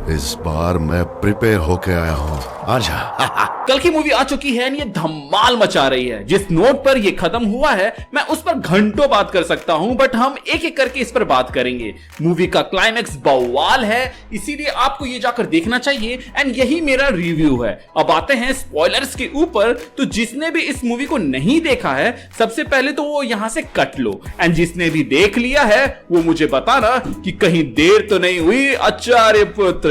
इस बार मैं प्रिपेयर होके आया हूँ। आजा। कल की मूवी आ चुकी है, ये धमाल मचा रही है। जिस नोट पर ये खत्म हुआ है मैं उस पर घंटों बात कर सकता हूं, बट हम एक एक करके इस पर बात करेंगे। मूवी का क्लाइमैक्स बवाल है, इसीलिए आपको ये जाकर देखना चाहिए एंड यही मेरा रिव्यू है। अब आते हैं स्पॉयलर्स के ऊपर। तो जिसने भी इस मूवी को नहीं देखा है सबसे पहले तो वो यहां से कट लो, एंड जिसने भी देख लिया है वो मुझे बताना कि कहीं देर तो नहीं हुई आचार्य पुत्र।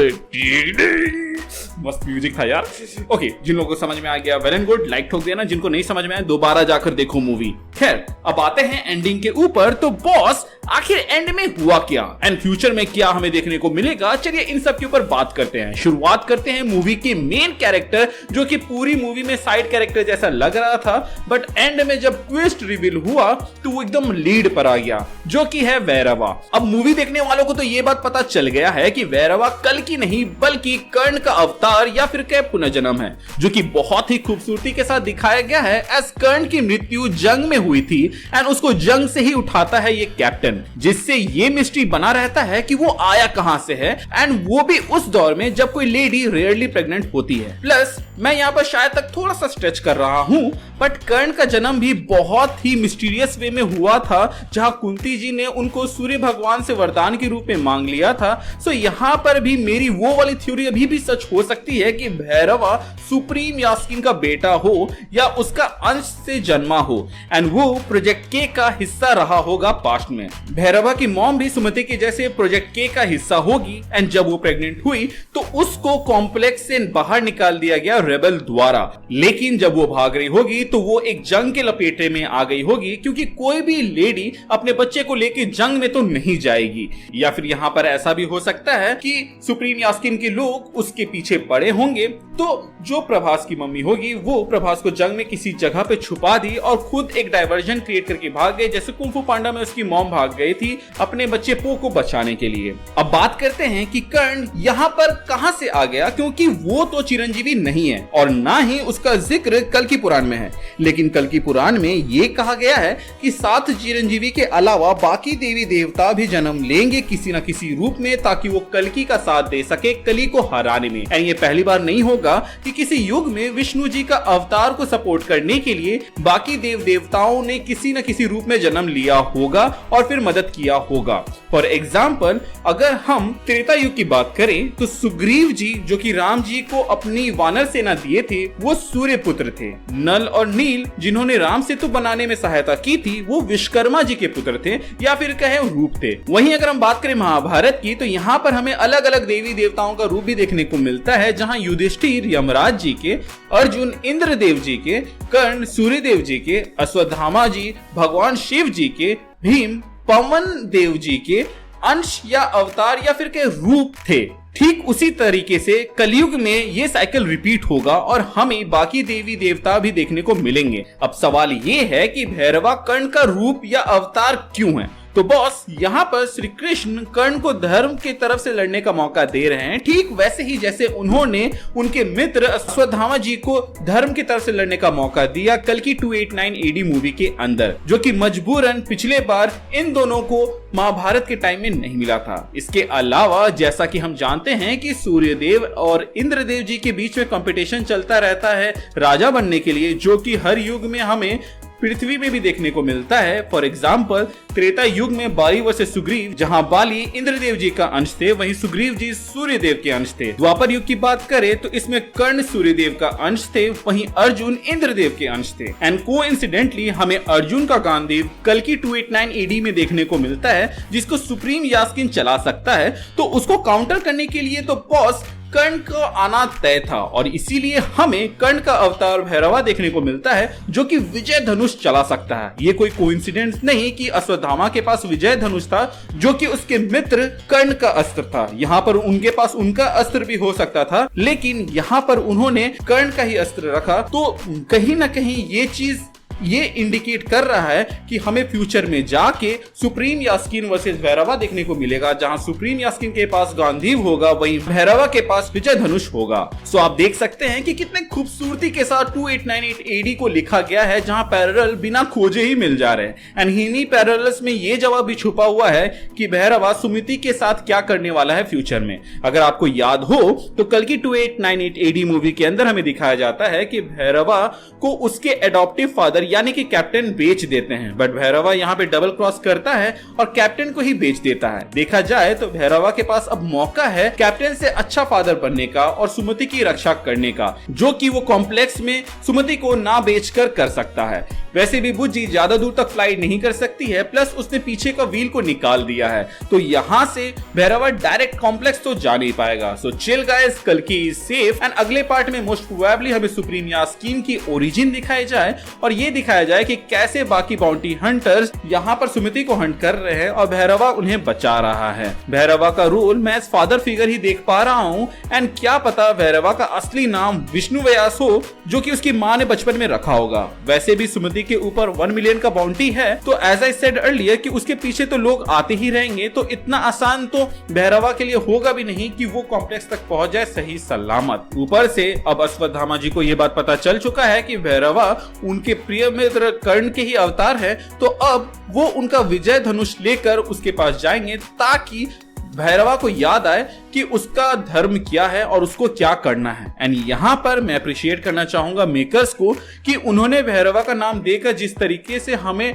मस्त म्यूजिक था यार। ओके, जिन लोगों को समझ में आ गया वेल एंड गुड, लाइक ठोक देना। जिनको नहीं समझ में आया दोबारा जाकर देखो मूवी। खैर, अब आते हैं एंडिंग के ऊपर। तो बॉस आखिर एंड में हुआ क्या एंड फ्यूचर में क्या हमें देखने को मिलेगा, चलिए इन सब के ऊपर बात करते हैं। शुरुआत करते हैं मूवी के मेन कैरेक्टर, जो कि पूरी मूवी में साइड कैरेक्टर जैसा लग रहा था, बट एंड में जब ट्विस्ट रिवील हुआ तो वो एकदम लीड पर आ गया, जो कि है भैरवा। अब मूवी देखने वालों को तो ये बात पता चल गया है कि भैरवा कल की नहीं बल्कि कर्ण का अवतार या फिर क्या पुनर्जन्म है, जो कि बहुत ही खूबसूरती के साथ दिखाया गया है। एज कर्ण की मृत्यु जंग में हुई थी एंड उसको जंग से ही उठाता है ये कैप्टन, जिससे ये मिस्ट्री बना रहता है कि वो आया कहां से है, एंड वो भी उस दौर में जब कोई लेडी रेयरली प्रेग्नेंट होती है। प्लस मैं यहां पर शायद तक थोड़ा सा स्ट्रेच कर रहा हूं, बट कर्ण का जन्म भी बहुत ही मिस्टीरियस वे में हुआ था, जहां कुंती जी ने उनको सूर्य भगवान से वरदान के रूप में मांग लिया था। सो यहां पर भी मेरी वो वाली थ्योरी अभी भी सच हो सकती है कि भैरवा सुप्रीम यास्किन का बेटा हो या उसका अंश से जन्मा हो, एंड वो प्रोजेक्ट के का हिस्सा रहा होगा पास्ट में। भैरवा की मॉम भी सुमति के जैसे प्रोजेक्ट के का हिस्सा होगी, एंड जब वो प्रेग्नेंट हुई तो उसको कॉम्प्लेक्स से बाहर निकाल दिया गया रेबल द्वारा। लेकिन जब वो भाग रही होगी तो वो एक जंग के लपेटे में आ गई होगी, क्योंकि कोई भी लेडी अपने बच्चे को लेकर जंग में तो नहीं जाएगी। या फिर यहाँ पर ऐसा भी हो सकता है कि सुप्रीम यास्किन के लोग उसके पीछे पड़े होंगे, तो जो प्रभास की मम्मी होगी वो प्रभास को जंग में किसी जगह पे छुपा दी और खुद एक डाइवर्जन क्रिएट करके भाग गए, जैसे कुंफू पांडा में उसकी मॉम भाग गई थी अपने बच्चे पो को बचाने के लिए। अब बात करते हैं कि कर्ण यहाँ पर कहां से आ गया, क्योंकि वो तो चिरंजीवी नहीं है और ना ही उसका जिक्र कल की पुराण में है। लेकिन कल की पुराण में ये कहा गया है कि 7 चिरंजीवी के अलावा बाकी देवी देवता भी जन्म लेंगे किसी न किसी रूप में, ताकि वो कल्कि का साथ दे सके कली को हराने में। एंड ये पहली बार नहीं होगा कि किसी युग में विष्णु जी का अवतार को सपोर्ट करने के लिए बाकी देव देवताओं ने किसी न किसी रूप में जन्म लिया होगा और फिर मदद किया होगा। फॉर एग्जाम्पल, अगर हम त्रेता युग की बात करें तो सुग्रीव जी, जो कि राम जी को अपनी वानर सेना दिए थे, वो सूर्य पुत्र थे। नल और नील, जिन्होंने राम सेतु बनाने में सहायता की थी, वो विश्वकर्मा जी के पुत्र थे या फिर कहे रूप थे। वहीं अगर हम बात करें महाभारत की तो यहाँ पर हमें अलग अलग देवी देवताओं का रूप भी देखने को मिलता है, जहाँ युधिष्ठिर यमराज जी के, अर्जुन इंद्रदेव जी के, कर्ण सूर्यदेव जी के, अश्वत्थामा जी भगवान शिव जी के, भीम पवन देव जी के अंश या अवतार या फिर के रूप थे। ठीक उसी तरीके से कलयुग में ये साइकिल रिपीट होगा और हमें बाकी देवी देवता भी देखने को मिलेंगे। अब सवाल ये है कि भैरवा कर्ण का रूप या अवतार क्यों है? तो बॉस, यहाँ पर श्री कृष्ण कर्ण को धर्म की तरफ से लड़ने का मौका दे रहे हैं, ठीक वैसे ही जैसे उन्होंने उनके मित्र अश्वत्थामा जी को धर्म की तरफ से लड़ने का मौका दिया कल्कि 289 AD मूवी के अंदर, जो कि मजबूरन पिछले बार इन दोनों को महाभारत के टाइम में नहीं मिला था। इसके अलावा जैसा कि हम जानते हैं कि सूर्यदेव और इंद्रदेव जी के बीच में कंपटीशन चलता रहता है राजा बनने के लिए, जो कि हर युग में हमें पृथ्वी में भी देखने को मिलता है। फॉर एग्जाम्पल, त्रेता युग में बाली वर्सेस सुग्रीव, जहां बाली इंद्रदेव जी का अंश थे, वहीं सुग्रीव जी सूर्यदेव के अंश थे। द्वापर युग की बात करें तो इसमें कर्ण सूर्यदेव का अंश थे, वहीं अर्जुन इंद्रदेव के अंश थे। एंड कोइंसिडेंटली हमें अर्जुन का गांडीव कल्कि 289 AD में देखने को मिलता है, जिसको सुप्रीम यास्किन चला सकता है। तो उसको काउंटर करने के लिए तो बॉस कर्ण को आना तय था, और इसीलिए हमें कर्ण का अवतार भैरवा देखने को मिलता है, जो कि विजय धनुष चला सकता है। ये कोई कोइंसिडेंस नहीं कि अश्वत्थामा के पास विजय धनुष था, जो कि उसके मित्र कर्ण का अस्त्र था। यहाँ पर उनके पास उनका अस्त्र भी हो सकता था, लेकिन यहाँ पर उन्होंने कर्ण का ही अस्त्र रखा। तो कहीं ना कहीं ये चीज ये इंडिकेट कर रहा है कि हमें फ्यूचर में जाके सुप्रीम यास्कीन वर्सेस भैरवा देखने को मिलेगा, जहां सुप्रीम यास्कीन के पास गांधीव होगा, वहीं भैरवा के पास विजय धनुष होगा। सो आप देख सकते हैं कि कितने खूबसूरती के साथ 2898 AD को लिखा गया है, जहां पैरेलल बिना खोजे ही मिल जा रहे हैं। एंड इन्हीं पैरेलल्स में ये जवाब भी छुपा हुआ है कि भैरवा सुमिति के साथ क्या करने वाला है फ्यूचर में। अगर आपको याद हो तो कल की 2898 AD मूवी के अंदर हमें दिखाया जाता है कि भैरवा को उसके एडॉप्टिव फादर यानी कि कैप्टन बेच देते हैं, बट भैरवा यहां पे डबल क्रॉस करता है और कैप्टन को ही बेच देता है। देखा जाए तो भैरवा के पास अब मौका है कैप्टन से अच्छा फादर बनने का और सुमति की रक्षा करने का, जो कि वो कॉम्प्लेक्स में सुमति को ना बेचकर कर सकता है। वैसे भी बुज्जी ज्यादा दूर तक फ्लाइट नहीं कर सकती है, प्लस उसने पीछे का व्हील को निकाल दिया है, तो यहां से भैरवा डायरेक्ट कॉम्प्लेक्स तो जा नहीं पाएगा। सो चिल गाइस, कल की इज सेफ। एंड अगले पार्ट में मोस्ट प्रोबेबली हमें सुप्रीम यास्कीन की ओरिजिन दिखाई जाए और ये दिखाया जाए कि कैसे बाकी बाउंटी हंटर्स यहां पर सुमिति को हंट कर रहे हैं और भैरवा उन्हें बचा रहा है। भैरवा का रोल मैं एज फादर फिगर ही देख पा रहा हूं। एंड क्या पता भैरवा का असली नाम विष्णु व्यास हो, जो कि उसकी मां ने बचपन में रखा होगा। वैसे भी सुमिति के ऊपर 1 मिलियन का बाउंटी है, तो एज आई सेड अर्लियर कि उसके पीछे तो लोग आते ही रहेंगे, तो इतना आसान तो भैरवा के लिए होगा भी नहीं कि वो कॉम्प्लेक्स तक पहुंच जाए सही सलामत। ऊपर से अब अश्वत्थामा जी को यह बात पता चल चुका है कि भैरवा उनके प्रिय मित्र कर्ण के ही अवतार है, तो अब वो उनका विजय धनुष लेकर उसके पास जाएंगे ताकि भैरवा को याद आए कि उसका धर्म क्या है और उसको क्या करना है। एंड यहां पर मैं अप्रिशिएट करना चाहूंगा मेकर्स को कि उन्होंने भैरवा का नाम देकर जिस तरीके से हमें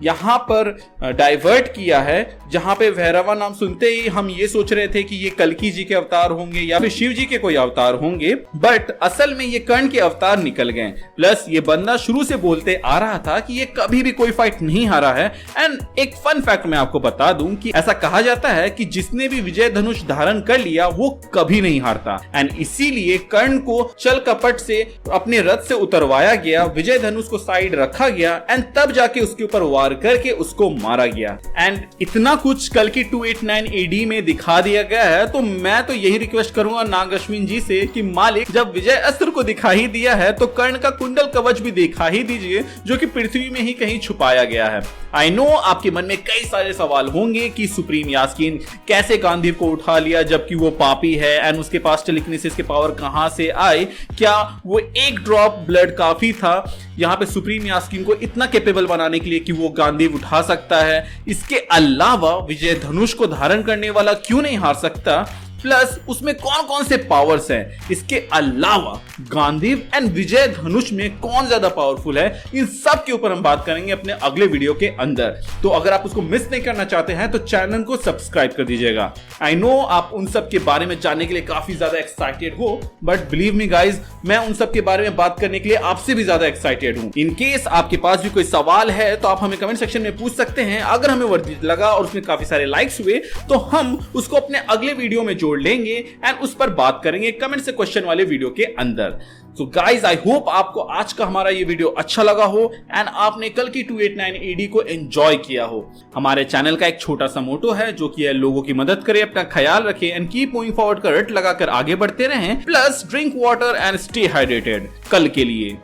यहां पर डाइवर्ट किया है, जहां पे भैरवा नाम सुनते ही हम ये सोच रहे थे कि ये कल्की जी के अवतार होंगे या फिर शिव जी के कोई अवतार होंगे, बट असल में ये कर्ण के अवतार निकल गए। प्लस ये बंदा शुरू से बोलते आ रहा था कि ये कभी भी कोई फाइट नहीं हारा है। एंड एक फन फैक्ट मैं आपको बता दूं कि ऐसा कहा जाता है कि जिसने भी विजय धनुष धारण कर लिया वो कभी नहीं हारता। एंड इसीलिए कर्ण को चल कपट से अपने रथ से उतरवाया गया, विजय धनुष को साइड रखा गया एंड तब जाके उसके ऊपर करके उसको मारा गया। एंड इतना कुछ कल की 289 AD में दिखा दिया गया है, तो मैं तो यही रिक्वेस्ट करूंगा नाग अश्विन जी से कि मालिक जब विजय अस्त्र को दिखा ही दिया है तो कर्ण का कुंडल कवच भी दिखा ही दीजिए, जो कि पृथ्वी में ही कहीं छुपाया गया है। आई नो आपके मन में कई सारे सवाल होंगे कि सुप्रीम यास्कीन कैसे गांधीव को उठा लिया जबकि वो पापी है एंड उसके पास टेलीकिनेसिस के पावर कहां से आए, क्या वो एक ड्रॉप ब्लड काफी था यहाँ पे सुप्रीम यास्कीन को इतना कैपेबल बनाने के लिए कि वो गांधीव उठा सकता है। इसके अलावा विजय धनुष को धारण करने वाला क्यों नहीं हार सकता, प्लस उसमें कौन कौन से पावर्स हैं, इसके अलावा गांधीव एंड विजय धनुष में कौन ज्यादा पावरफुल है, इन सब के ऊपर हम बात करेंगे अपने अगले वीडियो के अंदर। तो अगर आप उसको मिस नहीं करना चाहते हैं तो चैनल को सब्सक्राइब कर दीजिएगा। आई नो आप उन सब के बारे में जानने के लिए काफी ज्यादा एक्साइटेड हो, बट बिलीव मी गाइज, मैं उन सब के बारे में बात करने के लिए आपसे भी ज्यादा एक्साइटेड हूं। इन केस आपके पास भी कोई सवाल है तो आप हमें कमेंट सेक्शन में पूछ सकते हैं। अगर हमें वर्थ लगा और उसमें काफी सारे लाइक्स हुए तो हम उसको अपने अगले वीडियो में जोड़ लेंगे एंड उस पर बात करेंगे कमेंट से क्वेश्चन वाले वीडियो के अंदर। सो गाइज, आई होप आपको आज का हमारा ये वीडियो अच्छा लगा हो एंड आपने कल की 289 AD को एंजॉय किया हो। हमारे चैनल का एक छोटा सा मोटो है जो कि है लोगों की मदद करें, अपना ख्याल रखें एंड कीप मूविंग फॉरवर्ड का रट लगाकर आगे बढ़ते रहें, plus drink water and stay hydrated कल के लिए।